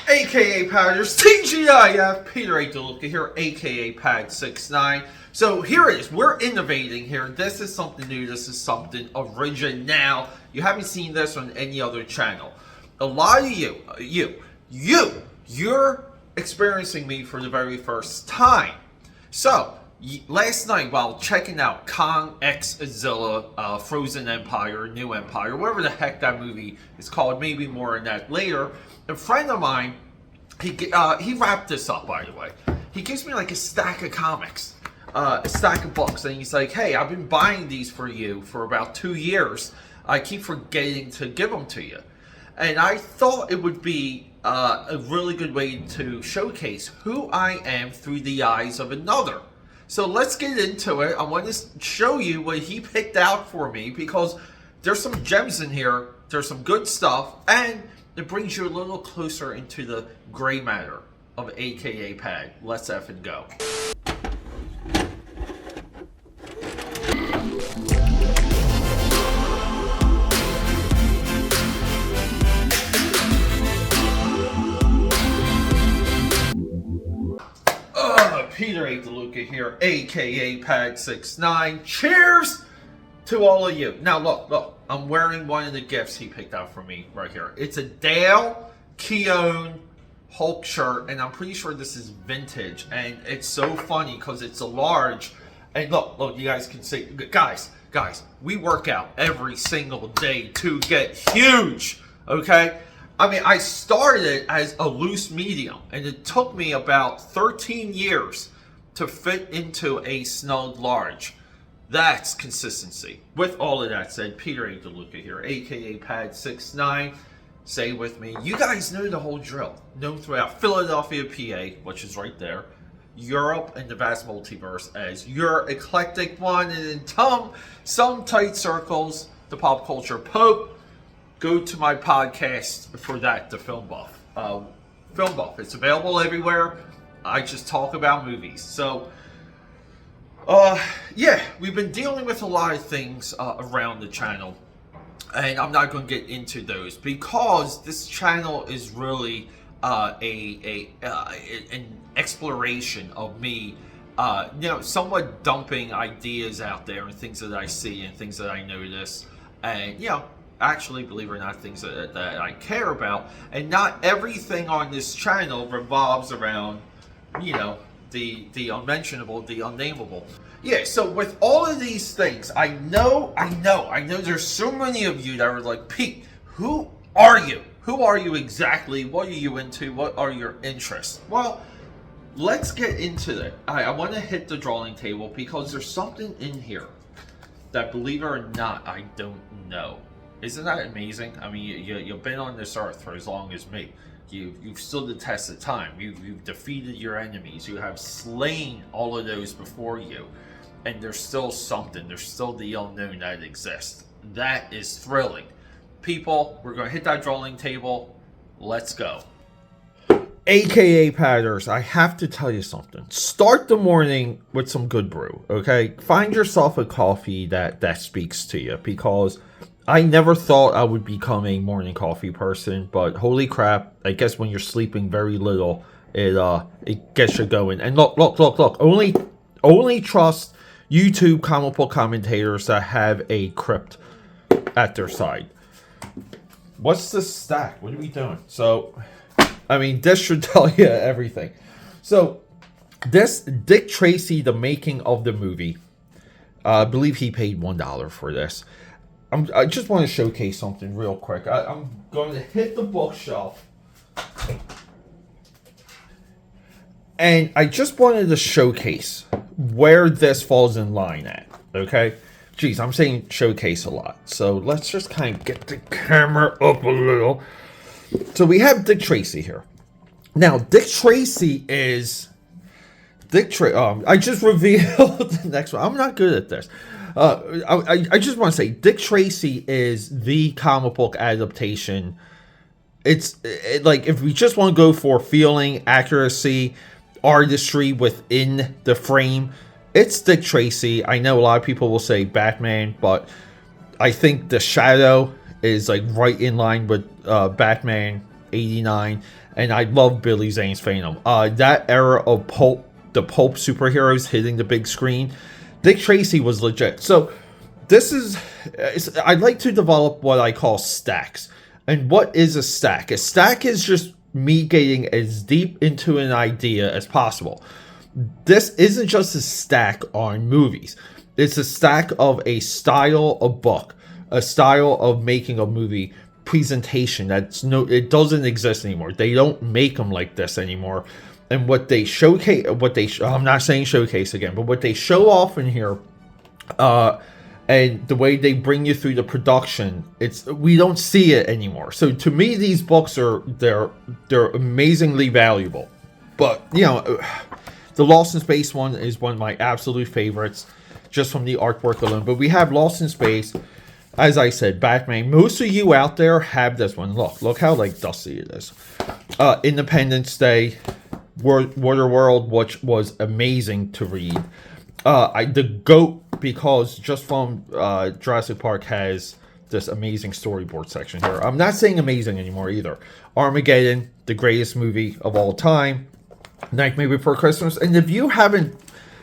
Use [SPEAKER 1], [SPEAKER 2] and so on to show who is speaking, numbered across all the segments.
[SPEAKER 1] AKA Padders, TGIF, Peter A. DeLuca here, AKA Pad69. So here it is, we're innovating here. This is something new, this is something original. You haven't seen this on any other channel. A lot of you're experiencing me for the very first time. So, last night while checking out Kong X Godzilla, Frozen Empire, New Empire, whatever the heck that movie is called, maybe more on that later, a friend of mine, he wrapped this up, by the way. He gives me like a stack of comics, a stack of books, and he's like, hey, I've been buying these for you for about 2 years. I keep forgetting to give them to you. And I thought it would be a really good way to showcase who I am through the eyes of another. So let's get into it. I want to show you what he picked out for me because there's some gems in here. There's some good stuff, and it brings you a little closer into the gray matter of AKA Pad. Let's effing go. Peter A. DeLuca here, AKA Pad69. Cheers to all of you. Now look, I'm wearing one of the gifts he picked out for me right here. It's a Dale Keown Hulk shirt, and I'm pretty sure this is vintage, and it's so funny because it's a large, and look, you guys can see, guys, we work out every single day to get huge, okay? I mean, I started as a loose medium, and it took me about 13 years to fit into a snug large. That's consistency. With all of that said, Peter A. DeLuca here, aka Pad69. Say with me, you guys know the whole drill. Known throughout Philadelphia, PA, which is right there, Europe, and the vast multiverse as your eclectic one, and in some tight circles, the pop culture pope. Go to my podcast for that, the Film Buff. Film Buff. It's available everywhere. I just talk about movies. So, yeah, we've been dealing with a lot of things around the channel. And I'm not going to get into those because this channel is really an exploration of me, somewhat dumping ideas out there and things that I see and things that I notice. And, actually, believe it or not, things that I care about. And not everything on this channel revolves around, the unmentionable, the unnameable. Yeah, so with all of these things, I know there's so many of you that are like, Pete, who are you? Who are you exactly? What are you into? What are your interests? Well, let's get into that. I want to hit the drawing table because there's something in here that, believe it or not, I don't know. Isn't that amazing? I mean, you've been on this earth for as long as me. You've stood the test of time. You've defeated your enemies. You have slain all of those before you. And there's still something. There's still the unknown that exists. That is thrilling. People, we're going to hit that drawing table. Let's go. AKA Padders, I have to tell you something. Start the morning with some good brew, okay? Find yourself a coffee that speaks to you, because I never thought I would become a morning coffee person, but holy crap, I guess when you're sleeping very little, it gets you going. And look, only trust YouTube comic book commentators that have a crypt at their side. What's this stack? What are we doing? So, I mean, this should tell you everything. So, this Dick Tracy, The Making of the Movie. I believe he paid $1 for this. I just want to showcase something real quick. I'm going to hit the bookshelf. And I just wanted to showcase where this falls in line at, okay? Geez, I'm saying showcase a lot. So let's just kind of get the camera up a little. So we have Dick Tracy here. Now, Dick Tracy is... I just revealed the next one. I'm not good at this. I just want to say, Dick Tracy is the comic book adaptation. It's like, if we just want to go for feeling, accuracy, artistry within the frame, it's Dick Tracy. I know a lot of people will say Batman, but I think the shadow is like right in line with Batman. '89, and I love Billy Zane's Phantom. That era of the pulp superheroes hitting the big screen, Dick Tracy was legit. So this is, I'd like to develop what I call stacks. And what is a stack? A stack is just me getting as deep into an idea as possible. This isn't just a stack on movies. It's a stack of a style of book, a style of making a movie presentation it doesn't exist anymore. They don't make them like this anymore. And what they showcase, I'm not saying showcase again, but what they show off in here, and the way they bring you through the production, we don't see it anymore. So to me, these books they're amazingly valuable. But you know, the Lost in Space one is one of my absolute favorites, just from the artwork alone. But we have Lost in Space, as I said, Batman. Most of you out there have this one. Look how like dusty it is. Independence Day, Waterworld, which was amazing to read. The GOAT, because just from Jurassic Park has this amazing storyboard section here. I'm not saying amazing anymore either. Armageddon, the greatest movie of all time. Nightmare Before Christmas. And if you haven't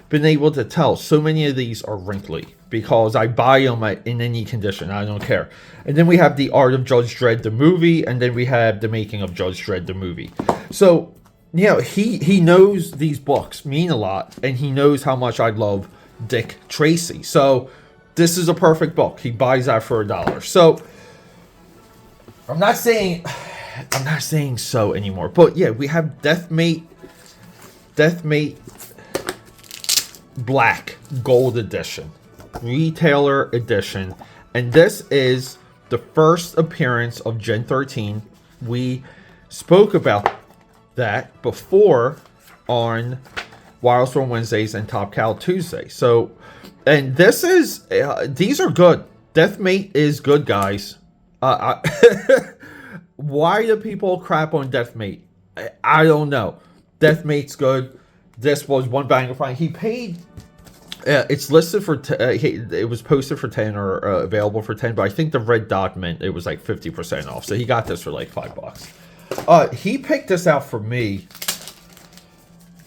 [SPEAKER 1] been able to tell, so many of these are wrinkly because I buy them in any condition. I don't care. And then we have The Art of Judge Dredd, the movie, and then we have The Making of Judge Dredd, the movie. So, you know, he knows these books mean a lot, and he knows how much I love Dick Tracy. So this is a perfect book. He buys that for $1. So I'm not saying so anymore. But yeah, we have Deathmate Black Gold Edition, retailer edition, and this is the first appearance of Gen 13. We spoke about that before on Wildstorm Wednesdays and Top Cow Tuesday. So, and this is these are good. Deathmate is good, guys. Why do people crap on Deathmate? I don't know. Deathmate's good. This was one banger find. He paid. It's listed for. It was posted for 10 or available for 10, but I think the red dot meant it was like 50% off. So he got this for like $5. He picked this out for me.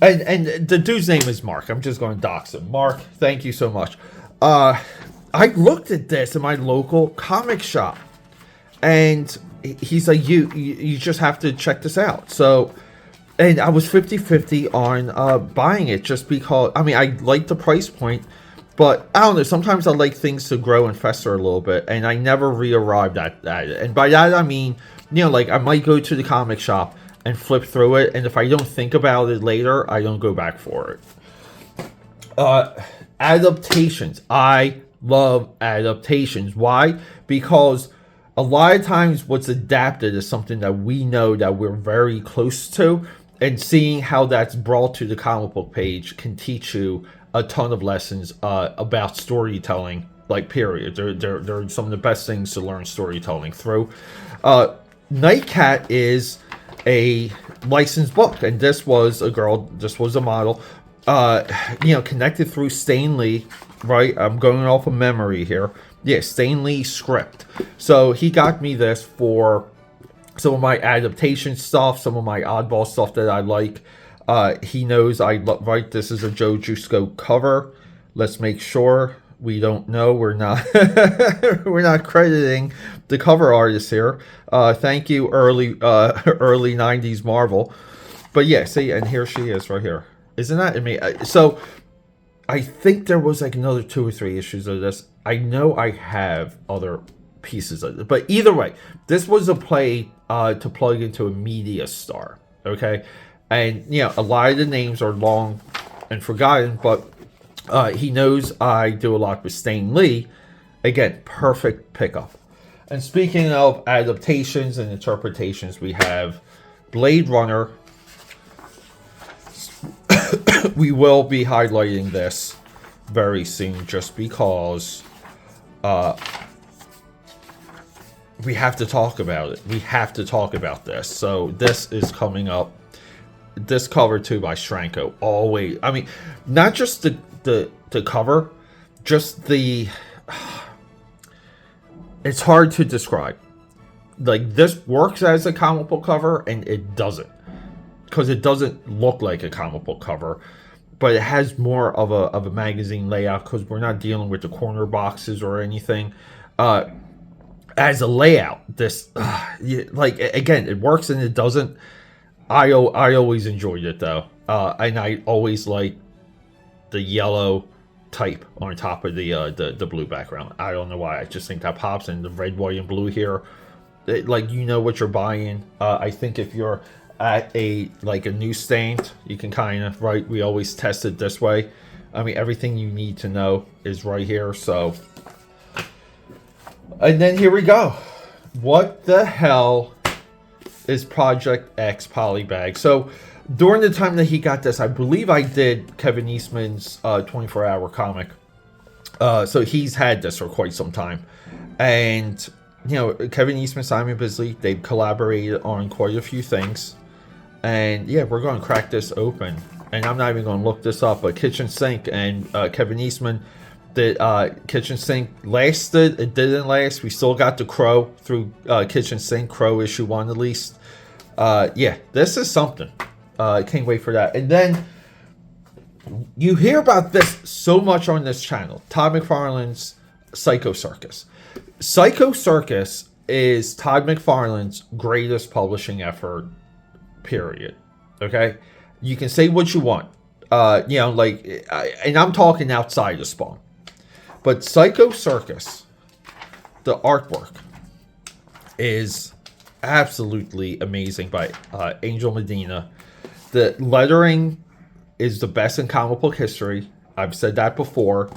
[SPEAKER 1] And the dude's name is Mark. I'm just going to dox him. Mark, thank you so much. I looked at this in my local comic shop, and he's like, you just have to check this out. So, and I was 50-50 on buying it just because, I mean, I like the price point, but I don't know, sometimes I like things to grow and fester a little bit, and I never re-arrived at it. And by that I mean, you know, like I might go to the comic shop and flip through it, and if I don't think about it later, I don't go back for it. Adaptations. I love adaptations. Why? Because a lot of times what's adapted is something that we know that we're very close to, and seeing how that's brought to the comic book page can teach you a ton of lessons about storytelling, like period. They're some of the best things to learn storytelling through. Nightcat is a licensed book, and this was a girl, this was a model, you know, connected through Stan Lee, right? I'm going off of memory here. Yeah, Stan Lee script. So he got me this for some of my adaptation stuff, some of my oddball stuff that I like. He knows I right. This is a Joe Jusko cover. Let's make sure we don't know. We're not we're not crediting the cover artist here. Thank you, early 90s Marvel. But yeah, see, and here she is right here. Isn't that amazing? So I think there was like another 2 or 3 issues of this. I know I have other pieces of it, but either way, this was a play to plug into a media star. Okay, and you know, a lot of the names are long and forgotten, but he knows I do a lot with Stan Lee. Again, perfect pickup. And speaking of adaptations and interpretations, we have Blade Runner. We will be highlighting this very soon just because we have to talk about it. We have to talk about this. So this is coming up. This cover too by Shranko. Always. I mean, not just the cover, just the... It's hard to describe. like this works as a comic book cover, and it doesn't, because it doesn't look like a comic book cover, but it has more of a magazine layout, because we're not dealing with the corner boxes or anything. As a layout, this like, again, it works and it doesn't. I always enjoyed it though, and I always like the yellow type on top of the blue background. I don't know why. I just think that pops, and the red, white, and blue here, like, you know what you're buying. I think if you're at a newsstand, you can kind of, right, we always test it this way. I mean, everything you need to know is right here. So, and then here we go. What the hell is Project X Polybag? So during the time that he got this, I believe I did Kevin Eastman's 24-hour comic. So he's had this for quite some time. And, you know, Kevin Eastman, Simon Bisley, they've collaborated on quite a few things. And yeah, we're going to crack this open. And I'm not even going to look this up, but Kitchen Sink and Kevin Eastman, the Kitchen Sink lasted. It didn't last. We still got the Crow through Kitchen Sink, Crow issue 1 at least. Yeah, this is something. I can't wait for that. And then you hear about this so much on this channel. Todd McFarlane's Psycho Circus. Psycho Circus is Todd McFarlane's greatest publishing effort, period. Okay? You can say what you want. You know, like, and I'm talking outside of Spawn. But Psycho Circus, the artwork is absolutely amazing by Angel Medina. The lettering is the best in comic book history. I've said that before.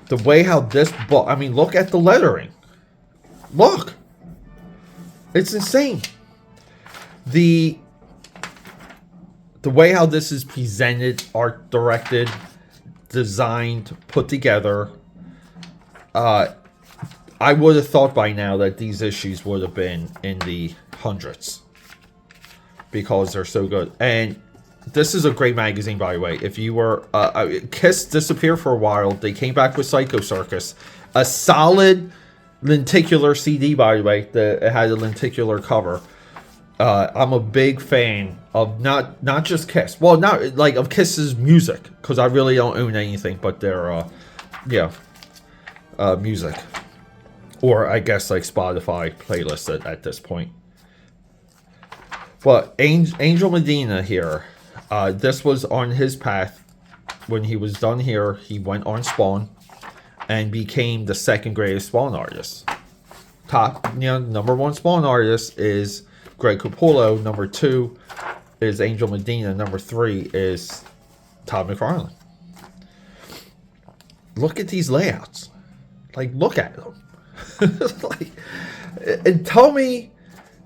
[SPEAKER 1] The way how this book, I mean, look at the lettering. Look. It's insane. The way how this is presented, art directed, designed, put together, I would have thought by now that these issues would have been in the hundreds, because they're so good. And this is a great magazine, by the way. If you were Kiss disappeared for a while, they came back with Psycho Circus, a solid lenticular CD, by the way. It had a lenticular cover. I'm a big fan of not just Kiss. Well, not like of Kiss's music, because I really don't own anything but their music, or I guess like Spotify playlist at this point. But Angel Medina here, this was on his path. When he was done here, he went on Spawn and became the second greatest Spawn artist. Top, number one Spawn artist is Greg Capullo. Number 2 is Angel Medina. Number 3 is Todd McFarlane. Look at these layouts. Like, look at them. Like, and tell me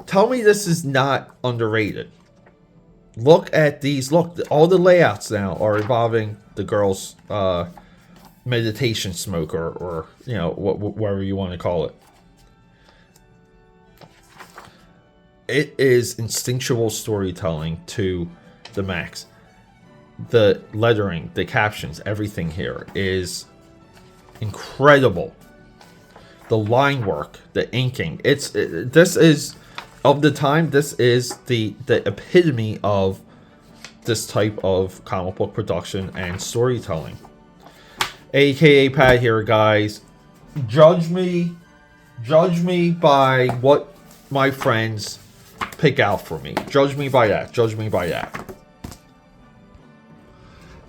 [SPEAKER 1] this is not underrated. Look at these. Look, all the layouts now are involving the girl's meditation smoke, or you know, whatever you want to call it. It is instinctual storytelling to the max. The lettering, the captions, everything here is incredible. The line work, the inking, this is, of the time, this is the epitome of this type of comic book production and storytelling. AKAPAD here, guys. Judge me by what my friends pick out for me. Judge me by that.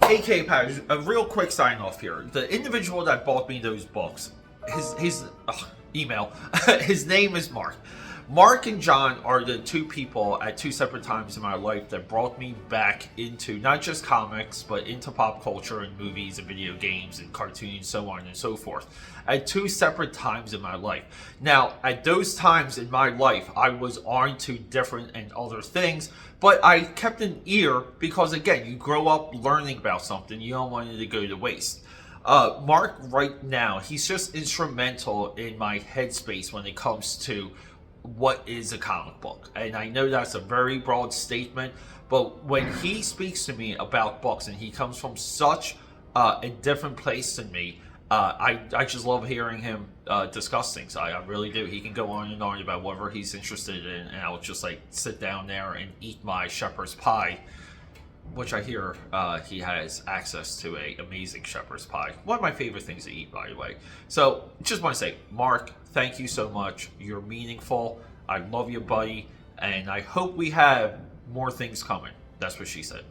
[SPEAKER 1] AKAPAD, a real quick sign off here. The individual that bought me those books, his email, his name is Mark. Mark and John are the two people at two separate times in my life that brought me back into not just comics, but into pop culture and movies and video games and cartoons, so on and so forth. At two separate times in my life. Now, at those times in my life, I was on to different and other things, but I kept an ear because, again, you grow up learning about something. You don't want it to go to waste. Mark, right now, he's just instrumental in my headspace when it comes to what is a comic book. And I know that's a very broad statement, but when he speaks to me about books, and he comes from such a different place than me, I just love hearing him discuss things. I really do. He can go on and on about whatever he's interested in, and I'll just like sit down there and eat my shepherd's pie, which I hear he has access to a amazing shepherd's pie. One of my favorite things to eat, by the way. So just want to say, Mark, thank you so much. You're meaningful. I love you, buddy, and I hope we have more things coming. That's what she said.